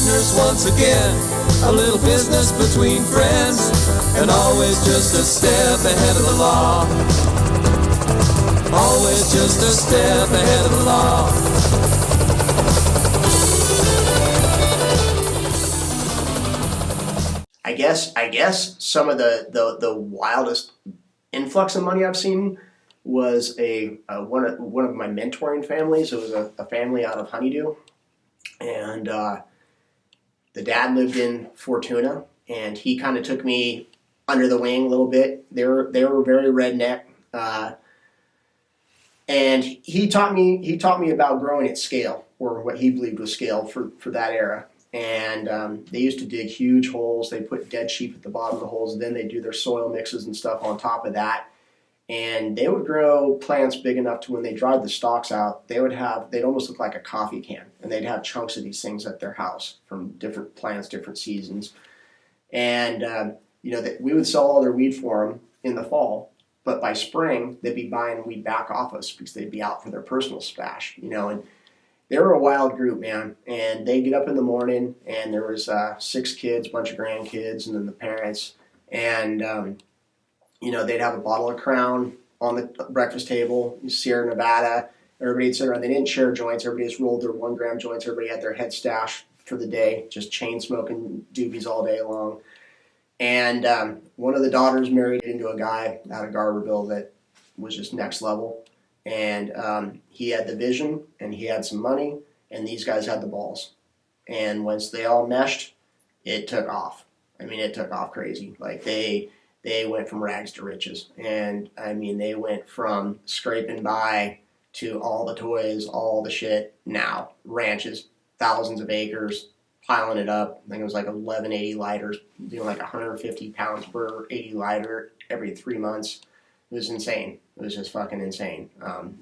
partners once again. A little business between friends, and always just a step ahead of the law. Always just a step ahead of the law. I guess some of the wildest influx of money I've seen was one of my mentoring families. It was a family out of Honeydew, and the dad lived in Fortuna, and he kind of took me under the wing a little bit. They were very redneck, and he taught me about growing at scale, or what he believed was scale for that era. And they used to dig huge holes. They put dead sheep at the bottom of the holes, and then they do their soil mixes and stuff on top of that. And they would grow plants big enough to when they dried the stalks out, they'd almost look like a coffee can, and they'd have chunks of these things at their house from different plants, different seasons. And we would sell all their weed for them in the fall, but by spring they'd be buying weed back off us because they'd be out for their personal stash, and they were a wild group, man. And they'd get up in the morning, and there was 6 kids, bunch of grandkids, and then the parents, and they'd have a bottle of Crown on the breakfast table, Sierra Nevada. Everybody'd sit around. They didn't share joints. Everybody just rolled their 1 gram joints. Everybody had their head stash for the day, just chain smoking doobies all day long. And one of the daughters married into a guy out of Garberville that was just next level. And he had the vision, and he had some money, and these guys had the balls. And once they all meshed, it took off. I mean, it took off crazy. Like they went from rags to riches. And I mean, they went from scraping by to all the toys, all the shit. Now, ranches, thousands of acres, piling it up. I think it was like 1180 lighters, doing like 150 pounds per 80 lighter every 3 months. It was insane. It was just fucking insane.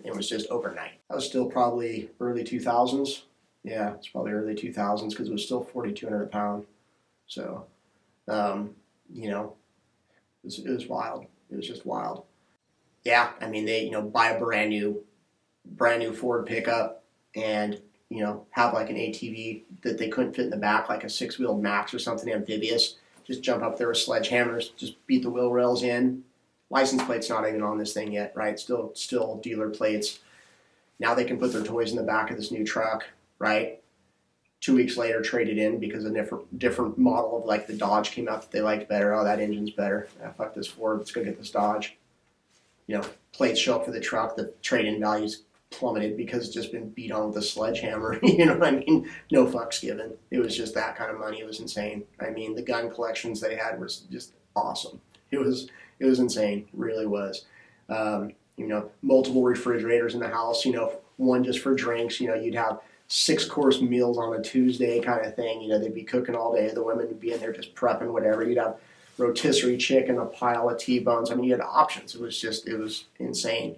It was just overnight. That was still probably early 2000s. Yeah, it's probably early 2000s because it was still 4,200 a pound. So, it was wild. It was just wild. Yeah, I mean, they, buy a brand new Ford pickup and, have like an ATV that they couldn't fit in the back, like a 6-wheeled Max or something amphibious. Just jump up there with sledgehammers, just beat the wheel rails in. License plate's not even on this thing yet, right? Still dealer plates. Now they can put their toys in the back of this new truck, right? 2 weeks later, trade it in because a different model of like the Dodge came out that they liked better. Oh, that engine's better. Fuck this Ford. Let's go get this Dodge. Plates show up for the truck. The trade-in value's plummeted because it's just been beat on with a sledgehammer. You know what I mean? No fucks given. It was just that kind of money. It was insane. I mean, the gun collections they had was just awesome. It was insane. It really was. Multiple refrigerators in the house. One just for drinks. You'd have 6-course meals on a Tuesday kind of thing. They'd be cooking all day. The women would be in there just prepping whatever. You'd have rotisserie chicken, a pile of T-bones. I mean, you had options. It was insane.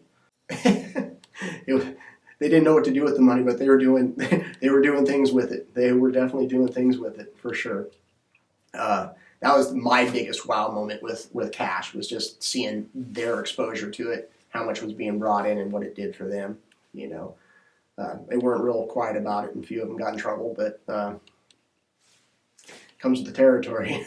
They didn't know what to do with the money, but they were doing things with it. They were definitely doing things with it for sure. That was my biggest wow moment with cash, was just seeing their exposure to it, how much was being brought in and what it did for them. They weren't real quiet about it, and a few of them got in trouble, but comes with the territory.